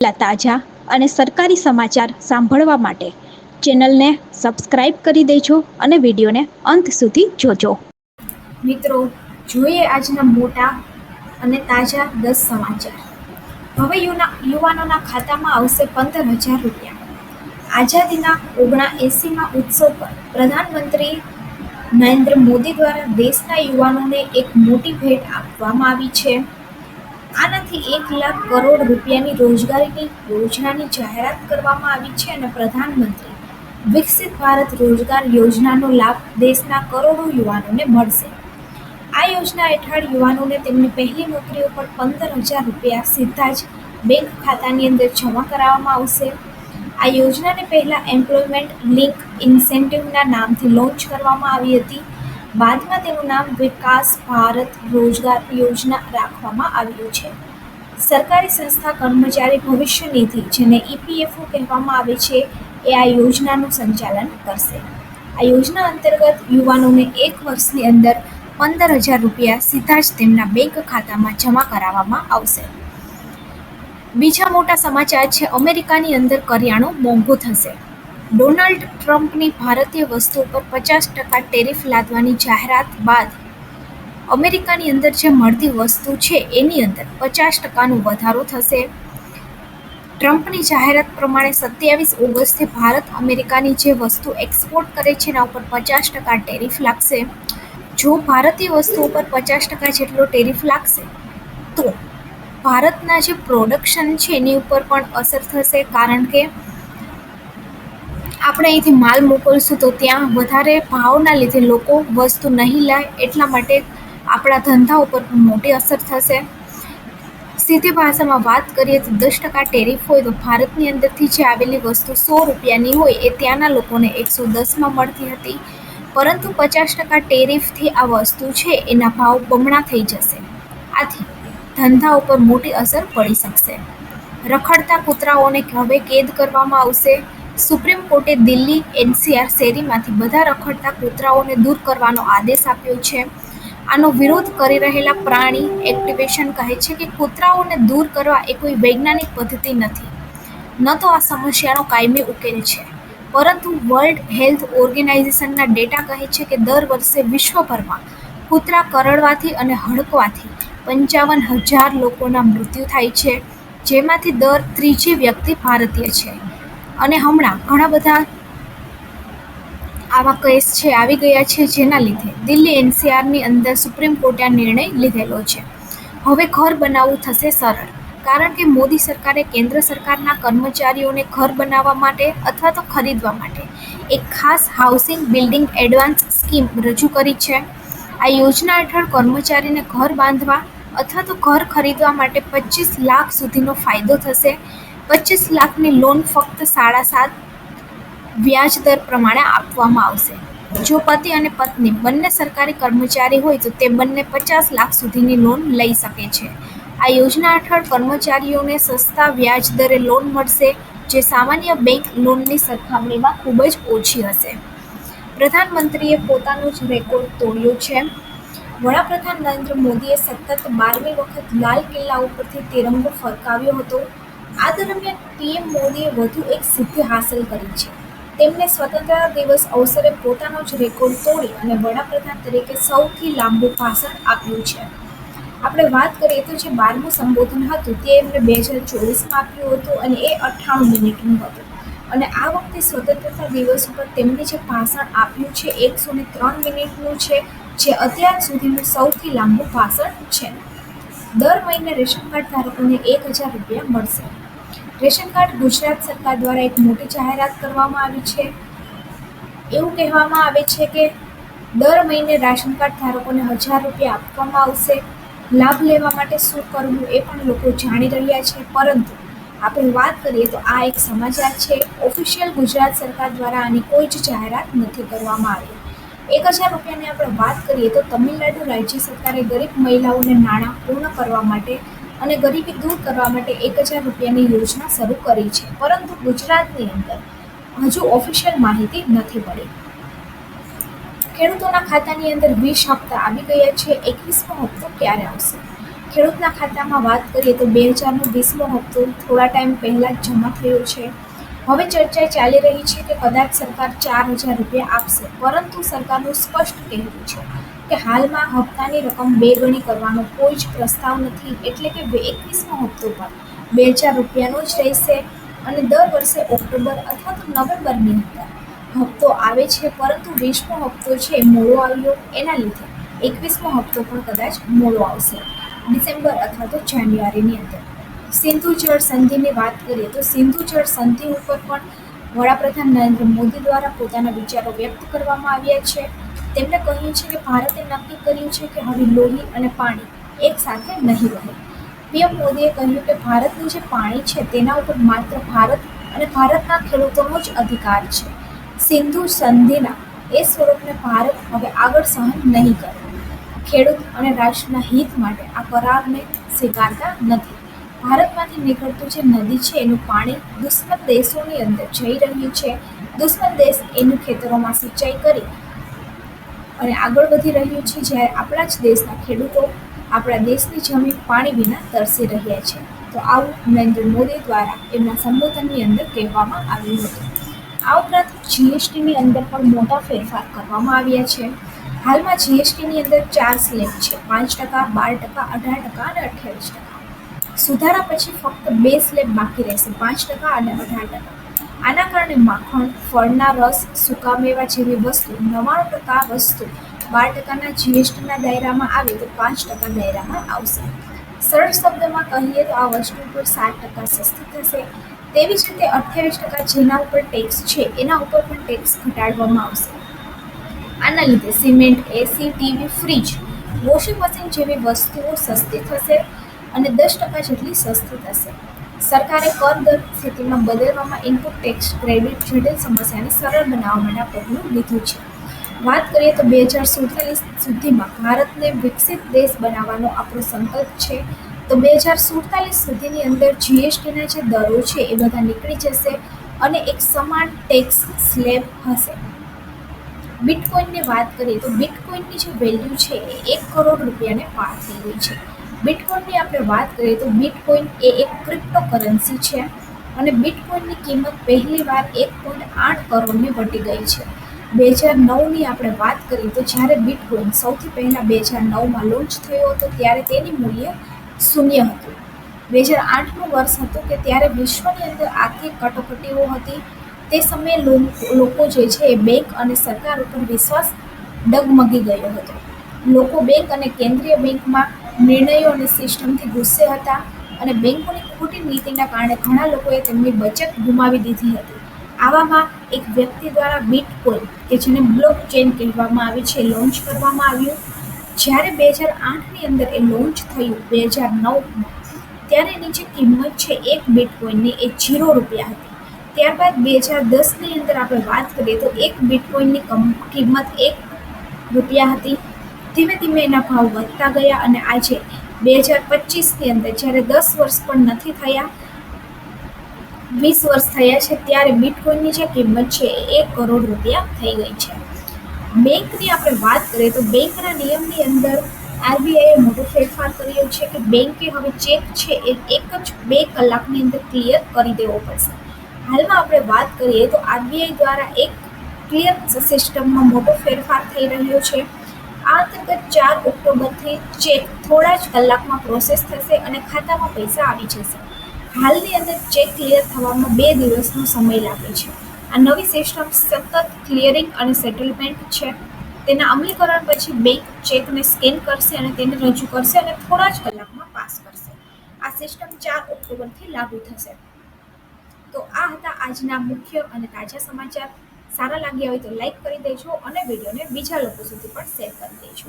તાજા અને સરકારી સમાચાર સાંભળવા માટે ચેનલને સબસ્ક્રાઇબ કરી દેજો અને વિડીયોને અંત સુધી જોજો. મિત્રો, જોઈએ આજના મોટા અને તાજા 10 સમાચાર. હવે યુવાનોના ખાતામાં આવશે 15,000 રૂપિયા. આઝાદીના 79મા ઉત્સવ પર પ્રધાનમંત્રી નરેન્દ્ર મોદી દ્વારા દેશના યુવાનોને એક મોટી ભેટ આપવામાં આવી છે. આનાથી 1 લાખ કરોડ રૂપિયાની રોજગારીની યોજનાની જાહેરાત કરવામાં આવી છે અને પ્રધાનમંત્રી વિકસિત ભારત રોજગાર યોજનાનો લાભ દેશના કરોડો યુવાનોને મળશે. આ યોજના હેઠળ યુવાનોને તેમની પહેલી નોકરી ઉપર 15,000 રૂપિયા સીધા જ બેંક ખાતાની અંદર જમા કરાવવામાં આવશે. આ યોજનાને પહેલા એમ્પ્લોયમેન્ટ લિંક ઇન્સેન્ટિવના નામથી લોન્ચ કરવામાં આવી હતી. બાદમાં તેનું નામ વિકાસ ભારત રોજગાર યોજના રાખવામાં આવ્યું છે. સરકારી સંસ્થા કર્મચારી ભવિષ્ય નિધિ, જેને EPFO કહેવામાં આવે છે, એ આ યોજનાનું સંચાલન કરશે. આ યોજના અંતર્ગત યુવાનોને 1 વર્ષની અંદર 15,000 રૂપિયા સીધા જ તેમના બેંક ખાતામાં જમા કરાવવામાં આવશે. બીજા મોટા સમાચાર છે, અમેરિકાની અંદર કરિયાણું મોંઘું થશે. ડોનાલ્ડ ટ્રમ્પની ભારતીય વસ્તુઓ પર 50% ટેરિફ લાદવાની જાહેરાત બાદ અમેરિકાની અંદર જે મળતી વસ્તુ છે એની અંદર 50%નો વધારો થશે. ટ્રમ્પની જાહેરાત પ્રમાણે 27 ઓગસ્ટથી ભારત અમેરિકાની જે વસ્તુ એક્સપોર્ટ કરે છે એના ઉપર 50% ટેરિફ લાગશે. જો ભારતીય વસ્તુઓ પર 50% જેટલો ટેરિફ લાગશે તો ભારતના જે પ્રોડક્શન છે એની ઉપર પણ અસર થશે, કારણ કે આપણે અહીંથી માલ મોકલશું તો ત્યાં વધારે ભાવના લીધે લોકો વસ્તુ નહીં લે, એટલા માટે આપણા ધંધા ઉપર પણ મોટી અસર થશે. સીધી ભાષામાં વાત કરીએ તો 10% ટેરિફ હોય તો ભારતની અંદરથી જે આવેલી વસ્તુ 100 રૂપિયાની હોય એ ત્યાંના લોકોને 110માં મળતી હતી, પરંતુ 50% ટેરિફથી આ વસ્તુ છે એના ભાવ બમણા થઈ જશે. આથી ધંધા ઉપર મોટી અસર પડી શકશે. રખડતા કૂતરાઓને હવે કેદ કરવામાં આવશે. સુપ્રીમ કોર્ટે દિલ્હી NCR શેરીમાંથી બધા રખડતા કૂતરાઓને દૂર કરવાનો આદેશ આપ્યો છે. આનો વિરોધ કરી રહેલા પ્રાણી એક્ટિવેશન કહે છે કે કૂતરાઓને દૂર કરવા એ કોઈ વૈજ્ઞાનિક પદ્ધતિ નથી, ન તો આ સમસ્યાનો કાયમી ઉકેલ છે. પરંતુ વર્લ્ડ હેલ્થ ઓર્ગેનાઇઝેશનના ડેટા કહે છે કે દર વર્ષે વિશ્વભરમાં કૂતરા કરડવાથી અને હડકવાથી 55,000 લોકોના મૃત્યુ થાય છે, જેમાંથી દર ત્રીજી વ્યક્તિ ભારતીય છે. અને હમણાં ઘણા બધા આવા કેસ આવી ગયા છે, જેના લીધે દિલ્હી NCRની અંદર સુપ્રીમ કોર્ટે આ નિર્ણય લીધેલો છે. હવે ઘર બનાવવું થશે સરળ, કારણ કે મોદી સરકારે કેન્દ્ર સરકારના કર્મચારીઓને ઘર બનાવવા માટે અથવા તો ખરીદવા માટે એક ખાસ હાઉસિંગ બિલ્ડિંગ એડવાન્સ સ્કીમ રજૂ કરી છે. આ યોજના હેઠળ કર્મચારીને ઘર બાંધવા અથવા તો ઘર ખરીદવા માટે 25 લાખ સુધીનો ફાયદો થશે. 25 લાખની લોન ફક્ત 7.5% વ્યાજ દર પ્રમાણે આપવામાં આવશે. જો પતિ અને પત્ની બંને સરકારી કર્મચારી હોય તો તે બંને 50 લાખ સુધીની લોન લઈ શકે છે. આ યોજના હેઠળ કર્મચારીઓને સસ્તા વ્યાજ દરે લોન મળશે, જે સામાન્ય બેંક લોનની સરખામણીમાં ખૂબ જ ઓછી હશે. પ્રધાનમંત્રીએ પોતાનો જ રેકોર્ડ તોડ્યો છે. વડાપ્રધાન નરેન્દ્ર મોદીએ સતત 12મી વખત લાલ કિલ્લા ઉપરથી તિરંગો ફરકાવ્યો હતો. આ દરમિયાન PM મોદીએ વધુ એક સિદ્ધિ હાંસલ કરી છે. તેમણે સ્વતંત્રતા દિવસ અવસરે પોતાનો જ રેકોર્ડ તોડી અને વડાપ્રધાન તરીકે સૌથી લાંબુ ભાષણ આપ્યું છે. આપણે વાત કરીએ તો જે 12મું સંબોધન હતું તે એમણે 2024માં આપ્યું હતું અને એ 98 મિનિટનું હતું. અને આ વખતે સ્વતંત્રતા દિવસ ઉપર તેમણે જે ભાષણ આપ્યું છે 103 મિનિટનું છે, જે અત્યાર સુધીનું સૌથી લાંબુ ભાષણ છે. દર મહિને રેશન કાર્ડ ધારકોને 1,000 રૂપિયા મળશે. રેશન કાર્ડ ગુજરાત સરકાર દ્વારા એક મોટી જાહેરાત કરવામાં આવી છે. એવું કહેવામાં આવે છે કે દર મહિને રાશન કાર્ડ ધારકોને 1,000 રૂપિયા આપવામાં આવશે. લાભ લેવા માટે શું કરવું એ પણ લોકો જાણી રહ્યા છે, પરંતુ આપણે વાત કરીએ તો આ એક સમાચાર છે. ઓફિશિયલ ગુજરાત સરકાર દ્વારા આની કોઈ જ જાહેરાત નથી કરવામાં આવી. 1,000 રૂપિયાની આપણે વાત કરીએ તો તમિલનાડુ રાજ્ય સરકારે ગરીબ મહિલાઓને નાણાં પૂર્ણ કરવા માટે અને ગરીબી દૂર કરવા માટે 1,000 રૂપિયાની યોજના શરૂ કરી છે, પરંતુ ગુજરાતની અંદર હજુ ઓફિશિયલ માહિતી નથી મળી. ખેડૂતોના ખાતાની અંદર 20 હપ્તા આવી ગયા છે. 21મો હપ્તો ક્યારે આવશે? ખેડૂતના ખાતામાં વાત કરીએ તો 2020મો હપ્તો થોડા ટાઈમ પહેલાં જ જમા થયો છે. હવે ચર્ચા ચાલી રહી છે કે કદાચ સરકાર 4,000 રૂપિયા આપશે, પરંતુ સરકારનું સ્પષ્ટ કહેવું છે કે હાલમાં હપ્તાની રકમ 2 ગણી કરવાનો કોઈ જ પ્રસ્તાવ નથી, એટલે કે 21મો હપ્તો પણ 2,000 રૂપિયાનો જ રહેશે અને દર વર્ષે ઓક્ટોબર અથવા તો નવેમ્બરની અંદર હપ્તો આવે છે, પરંતુ 20મો હપ્તો છે મોડો આવ્યો, એના લીધે 21મો હપ્તો પણ કદાચ મોડો આવશે, ડિસેમ્બર અથવા તો જાન્યુઆરીની અંદર. સિંધુ જળ સંધિની વાત કરીએ તો સિંધુ જળ સંધિ ઉપર પણ વડાપ્રધાન નરેન્દ્ર મોદી દ્વારા પોતાના વિચારો વ્યક્ત કરવામાં આવ્યા છે. તેમણે કહ્યું છે કે ભારતે નક્કી કર્યું છે કે હવે લોહી અને પાણી એક સાથે નહીં રહે. પીએમ મોદીએ કહ્યું કે ભારતનું જે પાણી છે તેના ઉપર માત્ર ભારત અને ભારતના ખેડૂતોનો જ અધિકાર છે. સિંધુ સંધિના એ સ્વરૂપને ભારત હવે આગળ સહન નહીં કરે. ખેડૂત અને રાષ્ટ્રના હિત માટે આ કરારને સ્વીકારતા નથી. ભારતમાંથી નીકળતું જે નદી છે એનું પાણી દુશ્મન દેશોની અંદર જઈ રહ્યું છે. દુશ્મન દેશ એનું ખેતરોમાં સિંચાઈ કરી અને આગળ વધી રહ્યું છે, જ્યારે આપણા જ દેશના ખેડૂતો આપણા દેશની જમીન પાણી વિના તરસી રહ્યા છે. તો આવું નરેન્દ્ર મોદી દ્વારા એમના સંબોધનની અંદર કહેવામાં આવ્યું હતું. આ ઉપરાંત જીએસટીની અંદર પણ મોટા ફેરફાર કરવામાં આવ્યા છે. હાલમાં જીએસટીની અંદર 4 સ્લેબ છે: 5%, 12%, 18% અને 28%. સુધારા પછી ફક્ત 2 સ્લેબ બાકી રહેશે: 5% અને 18%. આના કારણે માખણ, ફળના રસ, સૂકા મેવા જેવી વસ્તુ 99% વસ્તુ 12%ના જીએસટીના દાયરામાં આવે તો 5% દાયરામાં આવશે. સરળ શબ્દમાં કહીએ તો આ વસ્તુ પર 7% સસ્તી થશે. તેવી જ રીતે 28% જેના ઉપર ટેક્સ છે એના ઉપર પણ ટેક્સ ઘટાડવામાં આવશે. આના લીધે સિમેન્ટ, એસી, ટીવી, ફ્રીજ, વોશિંગ મશીન જેવી વસ્તુઓ સસ્તી થશે અને 10% જેટલી સસ્તી થશે. સરકારે કર દર સ્થિતિમાં બદલવામાં ઇનપુટ ટેક્સ ક્રેડિટ જટિલ સમસ્યાને સરળ બનાવવા માટે આ પગલું લીધું છે. વાત કરીએ તો 2047 સુધીમાં ભારતને વિકસિત દેશ બનાવવાનો આપણો સંકલ્પ છે. તો 2047 સુધીની અંદર જીએસટીના જે દરો છે એ બધા નીકળી જશે અને એક સમાન ટેક્સ સ્લેબ હશે. બિટકોઇનની વાત કરીએ તો બિટકોઇનની જે વેલ્યુ છે એ 1 કરોડ રૂપિયાને પાર થઈ ગઈ છે. બિટકોઇનની આપણે વાત કરીએ તો બિટકોઇન એ એક ક્રિપ્ટોકરન્સી છે અને બિટકોઇનની કિંમત પહેલીવાર 1.8 કરોડની વટી ગઈ છે. 2009ની આપણે વાત કરીએ તો જ્યારે બિટકોઇન સૌથી પહેલાં 2009માં લોન્ચ થયો હતો ત્યારે તેની મૂલ્ય 0 હતું. 2008નું વર્ષ હતું કે ત્યારે વિશ્વની અંદર આર્થિક કટોકટીઓ હતી. તે સમયે લોકો જે છે એ બેંક અને સરકાર ઉપર વિશ્વાસ ડગમગી ગયો હતો. લોકો બેંક અને કેન્દ્રીય બેંકમાં નિર્ણયો અને સિસ્ટમથી ગુસ્સે હતા અને બેંકોની ખોટી નીતિના કારણે ઘણા લોકોએ તેમની બચત ગુમાવી દીધી હતી. આવામાં એક વ્યક્તિ દ્વારા બિટકોઇન, કે જેને બ્લોક ચેઇન કહેવામાં આવે છે, લોન્ચ કરવામાં આવ્યું. જ્યારે 2008ની અંદર એ લોન્ચ થયું 2009માં, ત્યારે એની જે કિંમત છે એક બિટકોઇનની એ 0 રૂપિયા હતી. ત્યારબાદ 2010ની અંદર આપણે વાત કરીએ તો એક બિટકોઇનની કિંમત 1 રૂપિયા હતી. ધીમે ધીમે એના ભાવ વધતા ગયા અને આજે 2025ની અંદર જ્યારે 10 વર્ષ પણ નથી થયા, 20 વર્ષ થયા છે, ત્યારે બિટકોઇનની જે કિંમત છે એ 1 કરોડ રૂપિયા થઈ ગઈ છે. બેંકની આપણે વાત કરીએ તો બેંકના નિયમની અંદર આરબીઆઈએ મોટો ફેરફાર કર્યો છે કે બેંકે હવે ચેક છે એ 2 કલાકની અંદર ક્લિયર કરી દેવો પડશે. હાલમાં આપણે વાત કરીએ તો આરબીઆઈ દ્વારા એક ક્લિયરન્સ સિસ્ટમમાં મોટો ફેરફાર થઈ રહ્યો છે. આ અંતર્ગત 4 ઓક્ટોબરથી ચેક થોડા જ કલાકમાં પ્રોસેસ થશે અને ખાતામાં પૈસા આવી જશે. હાલની અંદર ચેક ક્લિયર થવામાં 2 દિવસનો સમય લાગે છે. આ નવી સિસ્ટમ સતત ક્લિયરિંગ અને સેટલમેન્ટ છે. તેના અમલીકરણ પછી બેંક ચેકને સ્કેન કરશે અને તેને રજૂ કરશે અને થોડા જ કલાકમાં પાસ કરશે. આ સિસ્ટમ 4 ઓક્ટોબરથી લાગુ થશે. તો આ હતા આજના મુખ્ય અને તાજા સમાચાર. સારા લાગ્યા હોય તો લાઈક કરી દેજો અને વિડીયોને બીજા લોકો સુધી પણ શેર કરી દેજો.